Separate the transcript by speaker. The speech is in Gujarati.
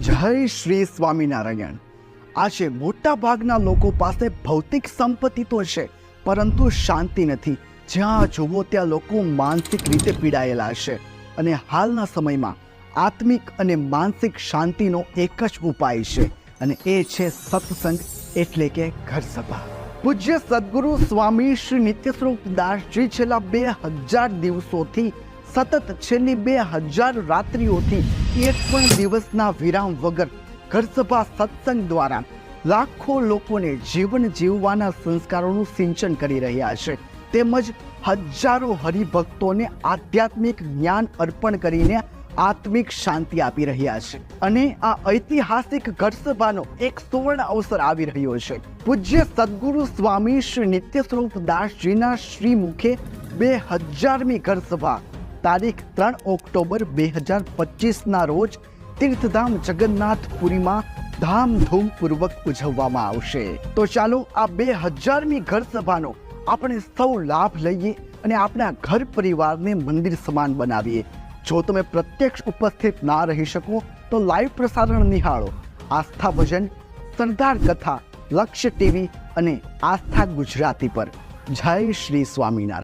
Speaker 1: જય શ્રી સ્વામિનારાયણ। આજે મોટા ભાગના લોકો પાસે ભૌતિક સંપત્તિ તો છે, પરંતુ શાંતિ નથી। જ્યાં જુઓ ત્યાં લોકો માનસિક રીતે પીડાયેલા છે, અને હાલના સમયમાં આત્મિક અને માનસિક શાંતિનો એક જ ઉપાય છે, અને એ છે સત્સંગ, એટલે કે ઘર સભા। પૂજ્ય સદગુરુ સ્વામી શ્રી નિત્યસ્વરૂપ દાસજી છેલ્લા 2000 દિવસોથી સતત છેલ્લી 2000 રાત્રિઓથી એક પણ દિવસના વિરામ વગર ઘર સભા સત્સંગ દ્વારા લાખો લોકોને જીવન જીવવાના સંસ્કારોનું સિંચન કરી રહ્યા છે, તેમજ હજારો હરિભક્તોને આધ્યાત્મિક જ્ઞાન અર્પણ કરીને આત્મિક શાંતિ આપી રહ્યા છે। અને આ ઐતિહાસિક ઘર સભાનો એક સુવર્ણ અવસર આવી રહ્યો છે। પૂજ્ય સદગુરુ સ્વામી શ્રી નિત્યસ્વરૂપ દાસજીના શ્રી મુખે 2000મી ઘર સભા તારીખ 3 ઓક્ટોબર 2025ના રોજ તીર્થધામ જગન્નાથપુરીમાં ધામધૂમપૂર્વક ઉજવવામાં આવશે। તો ચાલો આ 2000મી ઘર સભાનો આપણે સૌ લાભ લઈએ અને આપણા ઘર પરિવારને મંદિર સમાન બનાવીએ। જો તમે પ્રત્યક્ષ ઉપસ્થિત ના રહી શકો તો લાઈવ પ્રસારણ નિહાળો આસ્થા ભજન, સરદાર કથા, લક્ષ્ય ટીવી અને આસ્થા ગુજરાતી પર। જય શ્રી સ્વામિનારાયણ।